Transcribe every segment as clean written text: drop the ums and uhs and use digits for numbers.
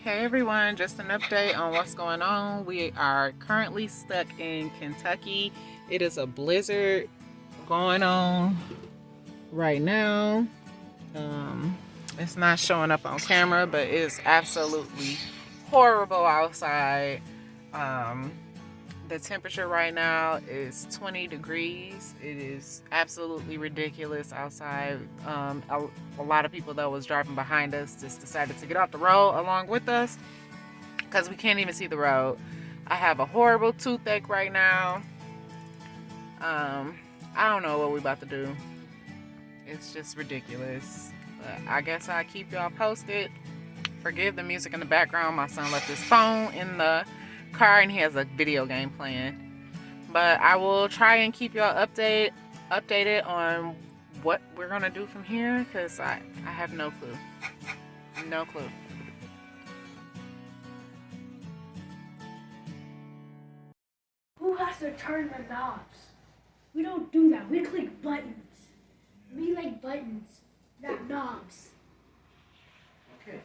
Hey everyone, just an update on what's going on. We are currently stuck in Kentucky. It is a blizzard going on right now. It's not showing up on camera, but it's absolutely horrible outside. Um, the temperature right now is 20 degrees. It is absolutely ridiculous outside. A lot of people that was driving behind us just decided to get off the road along with us because we can't even see the road. I have a horrible toothache right now. I don't know what we about to do. It's just ridiculous. But I guess I'll keep y'all posted. Forgive the music in the background. My son left his phone in the car and he has a video game playing. But I will try and keep y'all updated on what we're gonna do from here because I have no clue. No clue. Who has to turn the knobs? We don't do that. We click buttons. We like buttons, not knobs. Okay.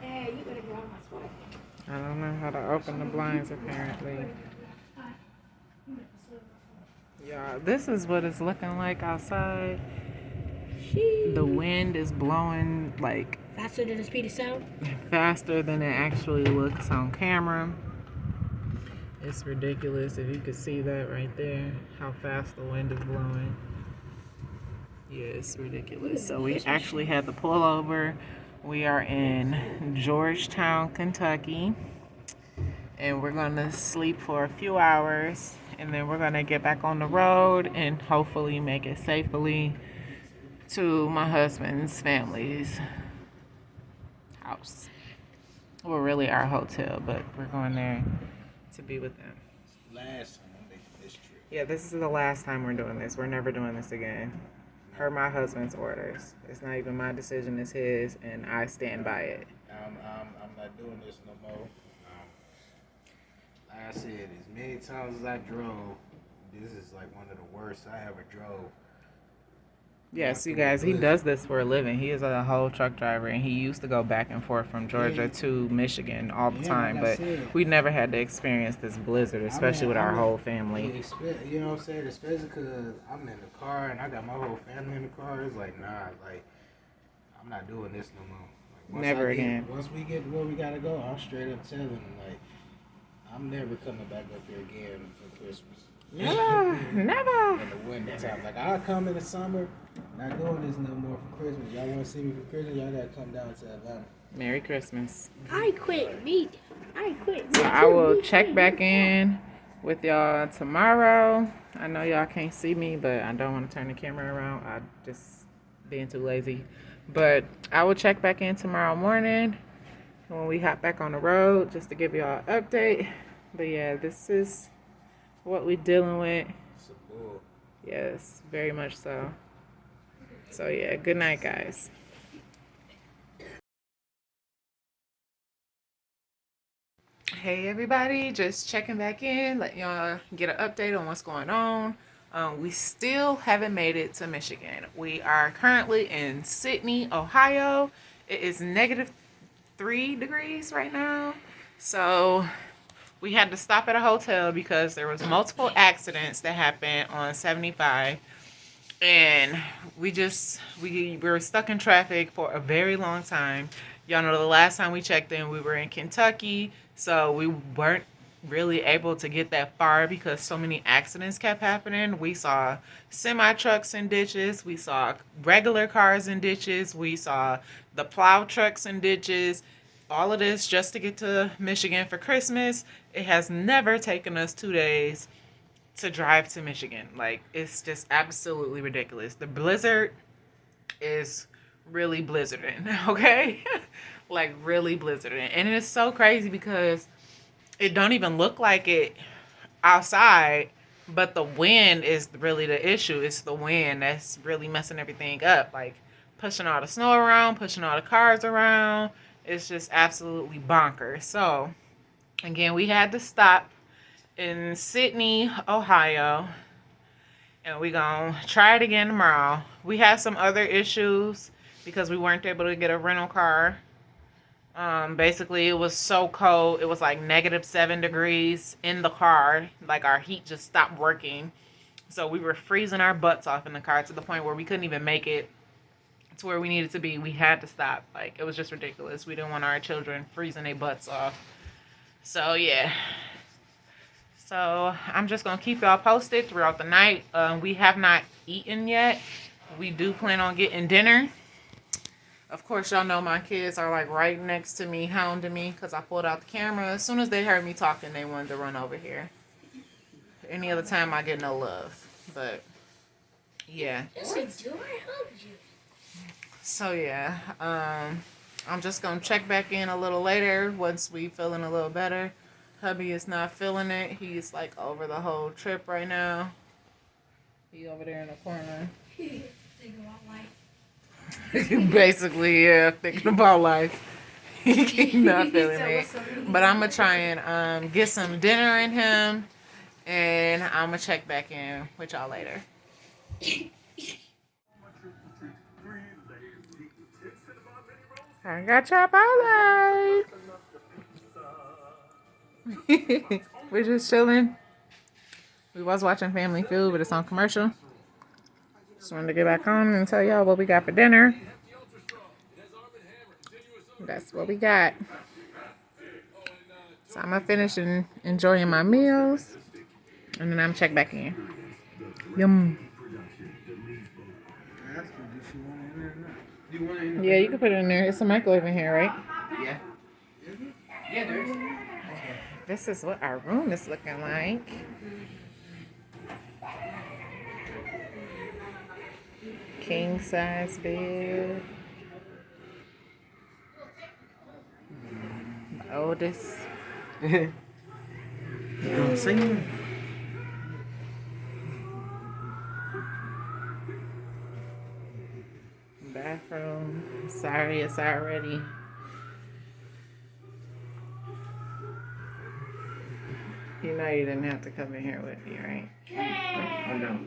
Hey, you better get on my spot. I don't know how to open the blinds apparently. Y'all, this is what it's looking like outside. The wind is blowing like Faster than the speed of sound? faster than it actually looks on camera. It's ridiculous if you could see that right there, how fast the wind is blowing. Yeah, it's ridiculous. So we actually had to pull over. We are in Georgetown, Kentucky, and we're gonna sleep for a few hours, and then we're gonna get back on the road and hopefully make it safely to my husband's family's house. Well, really our hotel, but we're going there to be with them. Last time I'm making this trip. Yeah, this is the last time we're doing this. We're never doing this again. Per my husband's orders. It's not even my decision, it's his, and I stand by it. I'm not doing this no more. Like I said, as many times as I drove, this is like one of the worst I ever drove. Yes, you guys, he does this for a living. He is a whole truck driver, and he used to go back and forth from Georgia to Michigan all the time. like I But said, we never had to experience this blizzard, especially with our whole family. You know what I'm saying? Especially because I'm in the car and I got my whole family in the car. It's like, nah, like, I'm not doing this no more. Like, Never again. Once we get where we gotta go, I'm straight up telling them, like, I'm never coming back up here again for Christmas. Never, never. In the winter time. Like, I'll come in the summer, not doing this no more for Christmas. Y'all want to see me for Christmas? Y'all gotta come down to Atlanta. Merry Christmas. I quit meat. I quit. So I will check back in with y'all tomorrow. I know y'all can't see me, but I don't want to turn the camera around. I just being too lazy. But I will check back in tomorrow morning when we hop back on the road just to give y'all an update. But yeah, this is what we're dealing with. It's a bull. Yes, very much so. So yeah, good night, guys. Hey everybody, just checking back in, letting y'all get an update on what's going on. We still haven't made it to Michigan. We are currently in Sydney, Ohio. It is -3 degrees right now. So we had to stop at a hotel because there was multiple accidents that happened on 75. And we were stuck in traffic for a very long time. Y'all know the last time we checked in, we were in Kentucky. So we weren't really able to get that far because so many accidents kept happening. We saw semi trucks in ditches. We saw regular cars in ditches. We saw the plow trucks in ditches. All of this just to get to Michigan for Christmas. It has never taken us 2 days to drive to Michigan. Like, it's just absolutely ridiculous. The blizzard is really blizzarding, okay? Like, really blizzarding. And it's so crazy because it don't even look like it outside, but the wind is really the issue. It's the wind that's really messing everything up. Like, pushing all the snow around, pushing all the cars around. It's just absolutely bonkers. So, again, we had to stop in Sydney, Ohio, and we're gonna try it again tomorrow. We had some other issues because we weren't able to get a rental car. Basically, it was so cold. It was like -7 degrees in the car. Like, our heat just stopped working. So we were freezing our butts off in the car to the point where we couldn't even make it to where we needed to be. We had to stop. Like, it was just ridiculous. We didn't want our children freezing their butts off. So, yeah. So, I'm just going to keep y'all posted throughout the night. We have not eaten yet. We do plan on getting dinner. Of course, y'all know my kids are like right next to me, hounding me because I pulled out the camera. As soon as they heard me talking, they wanted to run over here. Any other time, I get no love. But, yeah. Yes, I do. I hugged you. So, yeah. I'm just going to check back in a little later once we feeling a little better. Hubby is not feeling it. He's like over the whole trip right now. He over there in the corner. Think about life. Basically, yeah, thinking about life. He's not feeling it. But I'm going to try and get some dinner in him. And I'm going to check back in with y'all later. I got y'all bye. We're just chilling. We was watching Family Feud, but it's on commercial. Just wanted to get back on and tell y'all what we got for dinner. That's what we got. So I'm going to finish and enjoying my meals. And then I'm check back in. Yum. Yeah, you can put it in there. It's a microwave in here, right? Yeah. Yeah, there is. This is what our room is looking like. King size bed. The oldest. You gonna sing? Bathroom. Sorry, it's already. You know you didn't have to come in here with me, right? I know.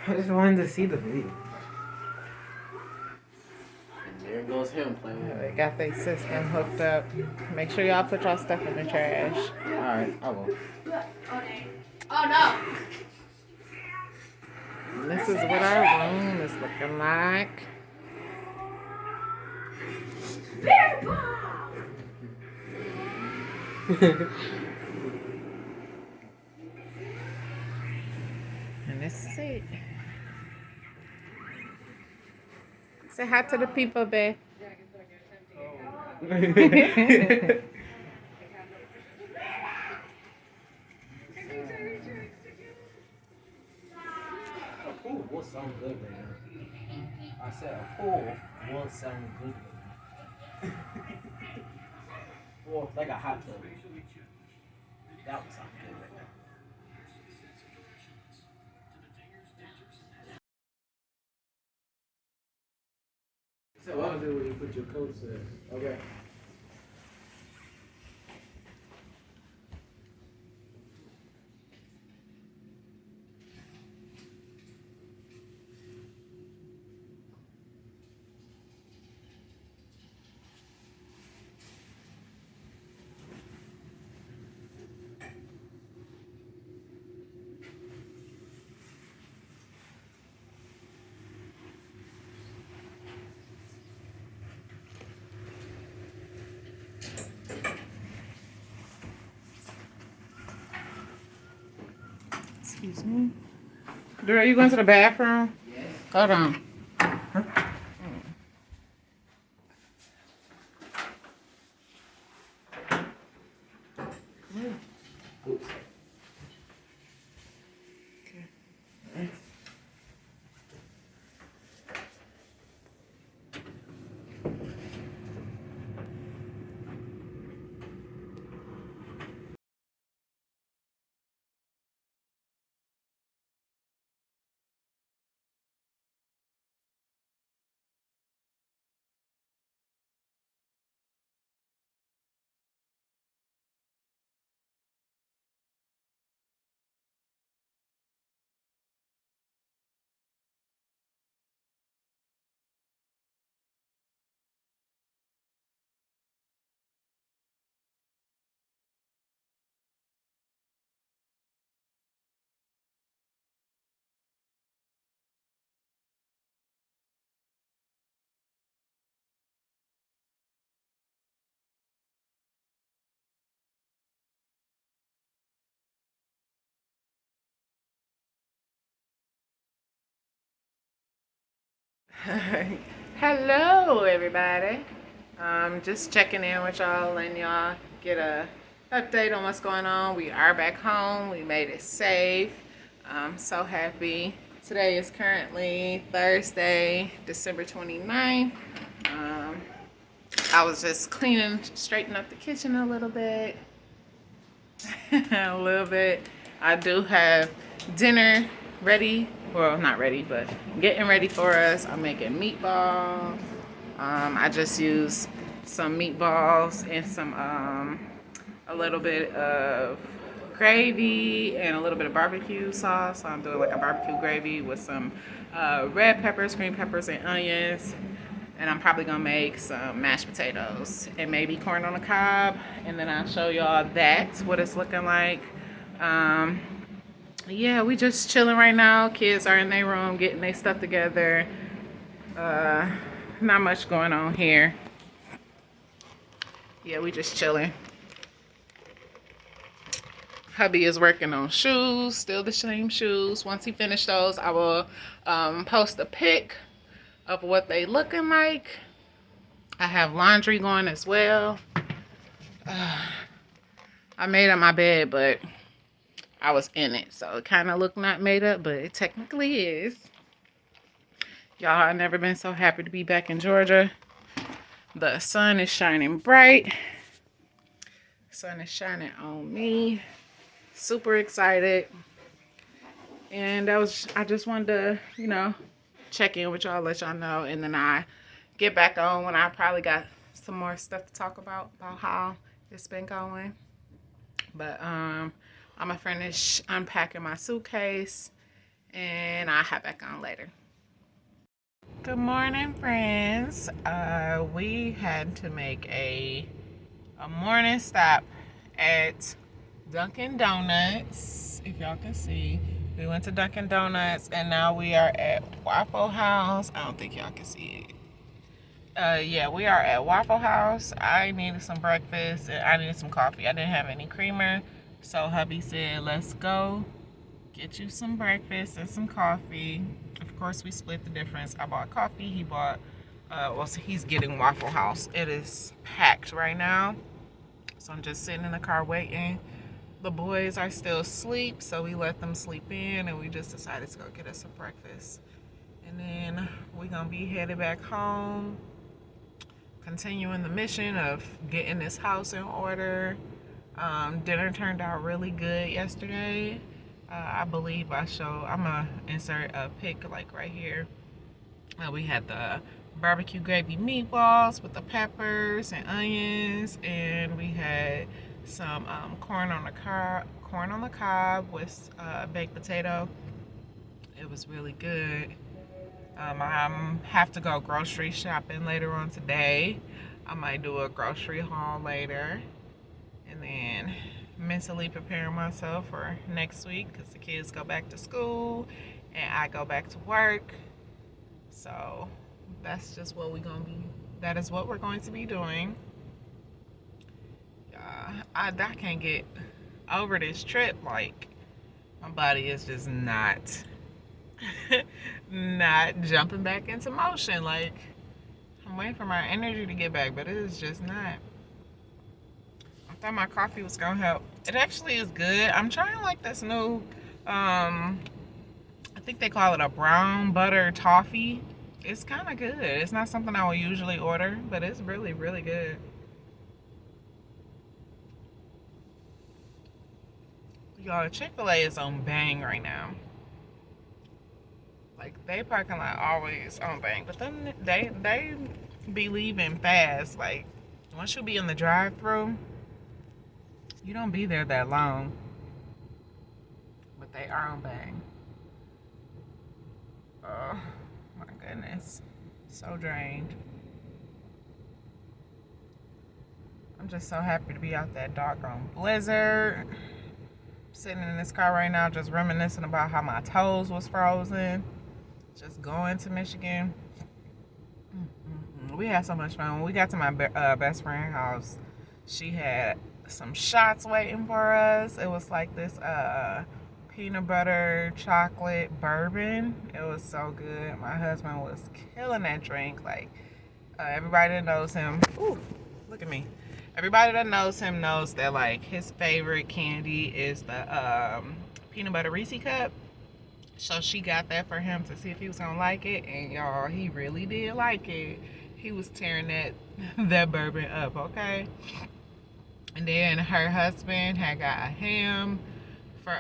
I just wanted to see the video. And there goes him playing. They got their system hooked up. Make sure y'all put y'all stuff in the trash. Alright, I will. Oh no! And this is what our room is looking like. Bear paw! And this is it. Say hi to the people, babe. A pool will sound good right now. I said a pool will sound good right now. Well, like a hot tub. That would sound good right now. So what I'll do when you put your coats in. Okay. Excuse me. Girl, you going to the bathroom? Yes. Hold on. Oops. Hello, everybody. Just checking in with y'all, letting y'all get a update on what's going on. We are back home. We made it safe. I'm so happy. Today is currently Thursday, December 29th. I was just cleaning, straightening up the kitchen a little bit. A little bit. I do have dinner ready. Well, not ready, but getting ready for us. I'm making meatballs. I just used some meatballs and some a little bit of gravy and a little bit of barbecue sauce. So I'm doing like a barbecue gravy with some red peppers, green peppers, and onions. And I'm probably gonna make some mashed potatoes and maybe corn on the cob. And then I'll show y'all that, what it's looking like. Yeah, we just chilling right now. Kids are in their room getting their stuff together. Not much going on here. Yeah, we just chilling. Hubby is working on shoes, still the same shoes. Once he finished those, I will post a pic of what they looking like. I have laundry going as well. I made up my bed, but I was in it, so it kind of looked not made up, but it technically is. Y'all, I've never been so happy to be back in Georgia. The sun is shining bright. Sun is shining on me. Super excited. And I just wanted to, check in with y'all, let y'all know, and then I get back on when I probably got some more stuff to talk about how it's been going. But I'm gonna finish unpacking my suitcase, and I'll hop back on later. Good morning, friends. We had to make a morning stop at Dunkin' Donuts. If y'all can see, we went to Dunkin' Donuts, and now we are at Waffle House. I don't think y'all can see it. Yeah, we are at Waffle House. I needed some breakfast and I needed some coffee. I didn't have any creamer, so hubby said, let's go get you some breakfast and some coffee. Of course, we split the difference. I bought coffee. He bought, so he's getting Waffle House. It is packed right now, so I'm just sitting in the car waiting. The boys are still asleep, so we let them sleep in, and we just decided to go get us some breakfast. And then we're gonna be headed back home, continuing the mission of getting this house in order. Dinner turned out really good yesterday. I believe I'm gonna insert a pic like right here. We had the barbecue gravy meatballs with the peppers and onions, and we had some corn on the cob with baked potato. It was really good. I have to go grocery shopping later on today. I might do a grocery haul later, and then mentally preparing myself for next week because the kids go back to school and I go back to work. So that's just what that is what we're going to be doing. I can't get over this trip. Like, my body is just not jumping back into motion. Like, I'm waiting for my energy to get back, but it is just not. I thought my coffee was gonna help. It actually is good. I'm trying like this new, I think they call it a brown butter toffee. It's kind of good. It's not something I would usually order, but it's really, really good. Y'all, Chick-fil-A is on bang right now. Like, they parking lot always on bang, but then they be leaving fast. Like, once you be in the drive-thru, you don't be there that long. But they are on bang. Oh my goodness, so drained. I'm just so happy to be out that doggone blizzard. Sitting in this car right now, just reminiscing about how my toes was frozen. Just going to Michigan. We had so much fun. When we got to my best friend's house, she had some shots waiting for us. It was like this peanut butter chocolate bourbon. It was so good. My husband was killing that drink. Like, everybody that knows him, ooh, look at me. Everybody that knows him knows that, like, his favorite candy is the peanut butter Reese cup. So she got that for him to see if he was gonna like it, and y'all, he really did like it. He was tearing that that bourbon up, okay? And then her husband had got a ham for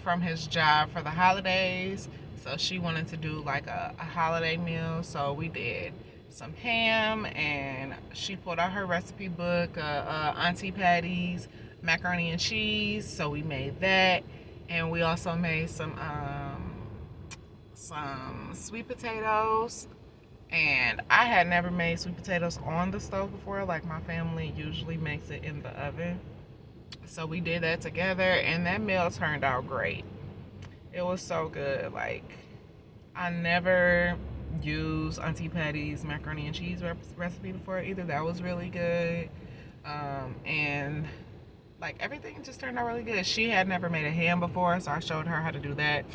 from his job for the holidays. So she wanted to do like a holiday meal. So we did some ham, and she pulled out her recipe book, Auntie Patty's macaroni and cheese. So we made that, and we also made some sweet potatoes. And I had never made sweet potatoes on the stove before. Like, my family usually makes it in the oven. So we did that together, and that meal turned out great. It was so good. Like, I never used Auntie Patty's macaroni and cheese recipe before either. That was really good. And like, everything just turned out really good. She had never made a ham before, so I showed her how to do that.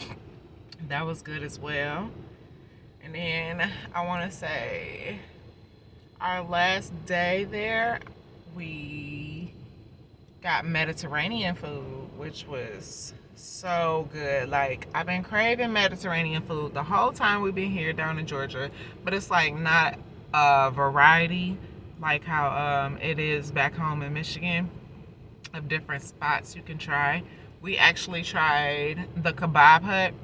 That was good as well. And then I want to say our last day there, we got Mediterranean food, which was so good. Like, I've been craving Mediterranean food the whole time we've been here down in Georgia, but it's like not a variety like how it is back home in Michigan of different spots you can try. We actually tried the kebab hut,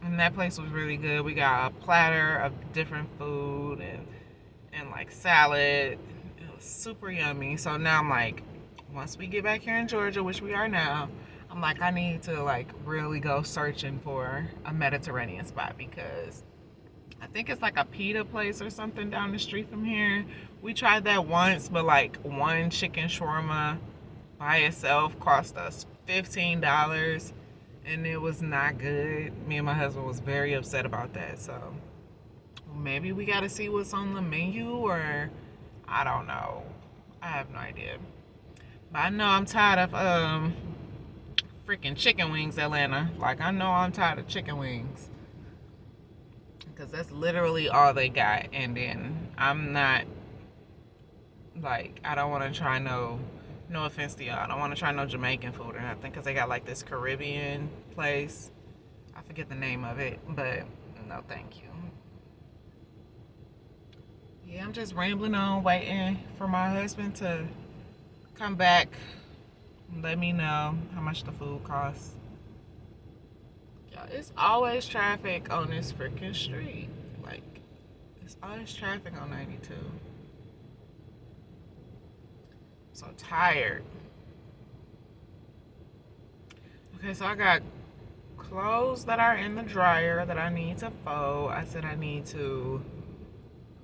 and that place was really good. We got a platter of different food and like salad. It was super yummy. So now I'm like, once we get back here in Georgia, which we are now, I'm like, I need to like really go searching for a Mediterranean spot, because I think it's like a pita place or something down the street from here. We tried that once, but like one chicken shawarma by itself cost us $15, and it was not good. Me and my husband was very upset about that. So maybe we got to see what's on the menu, or I don't know. I have no idea. But I know I'm tired of freaking chicken wings, Atlanta. Like, I know I'm tired of chicken wings, because that's literally all they got. And then I'm not, like, I don't want to try no offense to y'all, I don't want to try no Jamaican food or nothing, because they got like this Caribbean place. I forget the name of it, but no thank you. Yeah, I'm just rambling on, waiting for my husband to come back, let me know how much the food costs. Yeah, it's always traffic on this freaking street. Like, it's always traffic on 92. So tired. Okay, so I got clothes that are in the dryer that I need to fold. I said I need to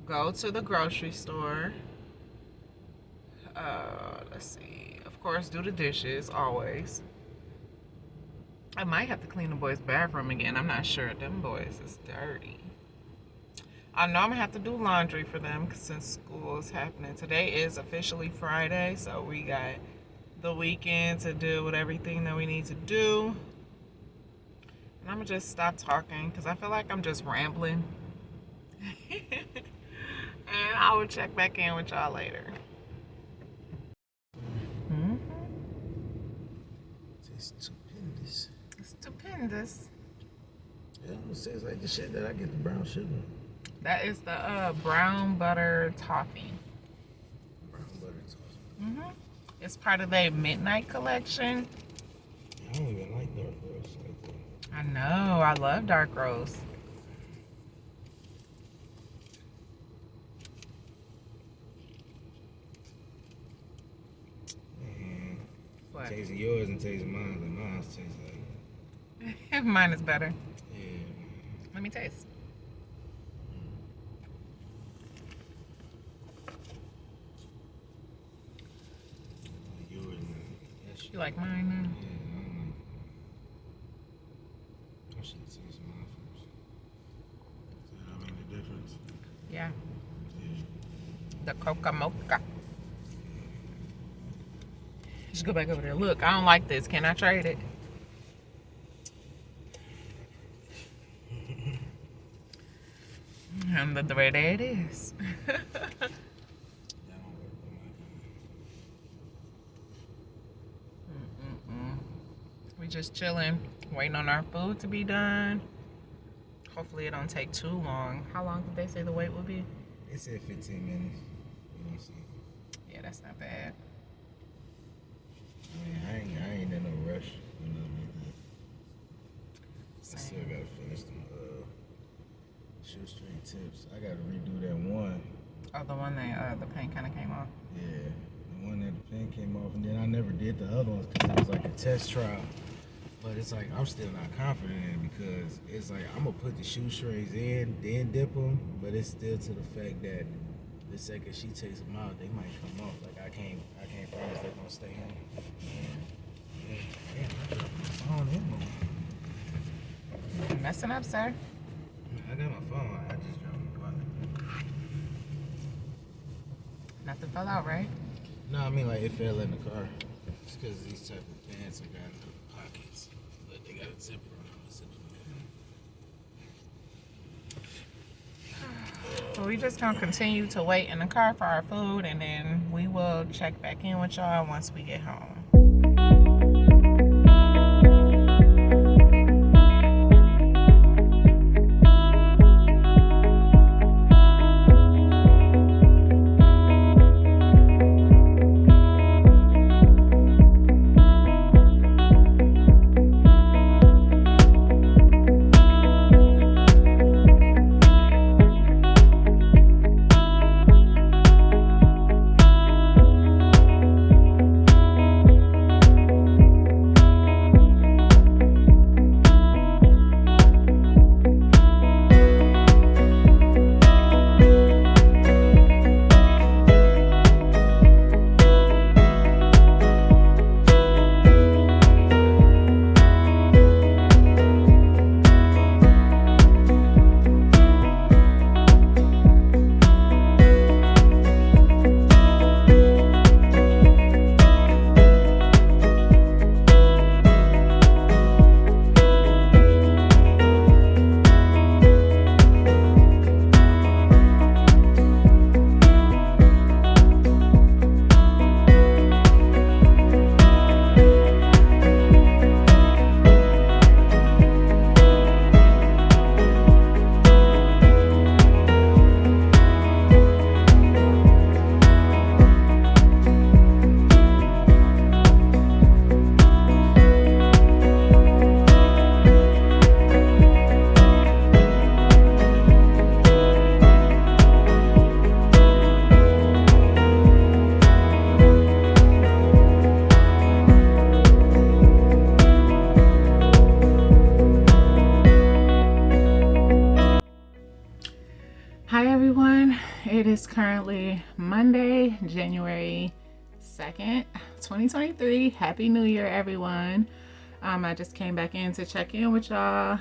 go to the grocery store. Let's see. Of course, do the dishes always. I might have to clean the boys' bathroom again. I'm not sure. Them boys is dirty. I know I'm gonna have to do laundry for them since school is happening. Today is officially Friday, so we got the weekend to deal with everything that we need to do. And I'm gonna just stop talking because I feel like I'm just rambling. And I will check back in with y'all later. Mm-hmm. It's stupendous. Stupendous. Yeah, it says like the shit that I get the brown sugar. That is the brown butter toffee. Brown butter toffee. Mm-hmm. It's part of their midnight collection. I don't even like dark roast like that. I know. I love dark roast. Man, What? tasting yours and tasting mine, and mine tastes like. Mine is better. Yeah. Let me taste. Yours, man. You like mine now? Yeah, I should taste mine first. See what I mean? The difference. Yeah. Yeah. The coca mocha. Just go back over there. Look, I don't like this. Can I trade it? And the way there it is. That don't work with Mm-mm-mm. We just chilling, waiting on our food to be done. Hopefully it don't take too long. How long did they say the wait would be? They said 15 minutes. You know, see. Yeah, that's not bad. I mean, I ain't in no rush. You know, I still Same. gotta finish them shoestring tips. I gotta redo that one. Oh, the one that the paint kind of came off. Yeah, the one that the pen came off, and then I never did the other ones because it was like a test trial. But it's like I'm still not confident in it because it's like I'm gonna put the shoestrings in, then dip them, but it's still to the fact that the second she takes them out, they might come off. Like I can't promise they're gonna stay in. Yeah, damn, I dropped my phone in more. You're messing up, sir. I got my phone. I just dropped my wallet. Nothing fell out, right? No, I mean like it fell in the car. It's because these type of pants I got in the pockets, but they got a zipper on them. A zipper on So we just gonna continue to wait in the car for our food, and then we will check back in with y'all once we get home. Hi everyone, it is currently Monday, January 2nd, 2023. Happy New Year, everyone. I just came back in to check in with y'all,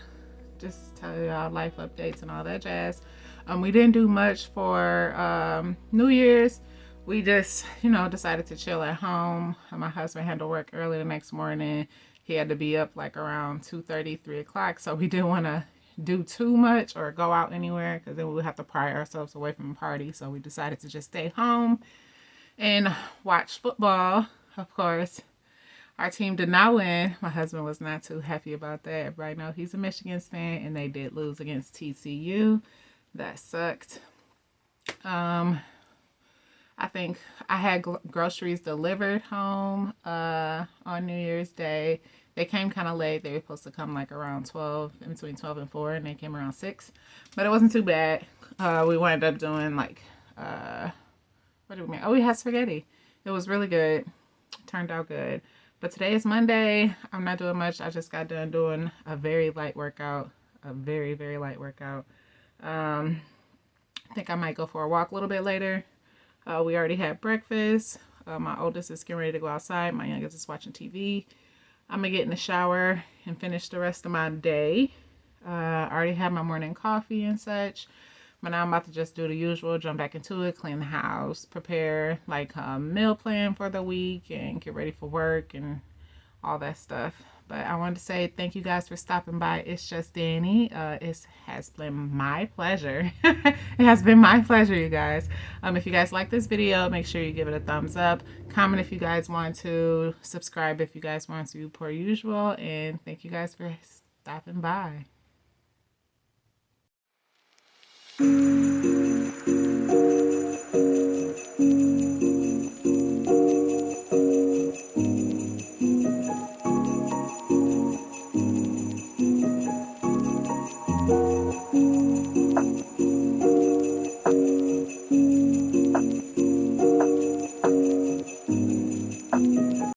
just tell y'all life updates and all that jazz. We didn't do much for New Year's. We just, decided to chill at home. My husband had to work early the next morning. He had to be up like around 2:30, 3 o'clock, so we didn't want to do too much or go out anywhere because then we would have to pry ourselves away from the party. So we decided to just stay home and watch football. Of course, our team did not win. My husband was not too happy about that. Everybody know he's a Michigan fan, and they did lose against TCU. That sucked. I think I had groceries delivered home on New Year's Day. They came kind of late. They were supposed to come like around 12, in between 12 and 4, and they came around 6. But it wasn't too bad. We wound up doing like, what did we make? Oh, we had spaghetti. It was really good. Turned out good. But today is Monday. I'm not doing much. I just got done doing a very light workout. A very, very light workout. I think I might go for a walk a little bit later. We already had breakfast. My oldest is getting ready to go outside. My youngest is watching TV. I'm going to get in the shower and finish the rest of my day. I already had my morning coffee and such. But now I'm about to just do the usual, jump back into it, clean the house, prepare like a meal plan for the week, and get ready for work and all that stuff. But I wanted to say thank you guys for stopping by. It's just Dani. It has been my pleasure. It has been my pleasure, you guys. If you guys like this video, make sure you give it a thumbs up. Comment if you guys want to. Subscribe if you guys want to, per usual. And thank you guys for stopping by.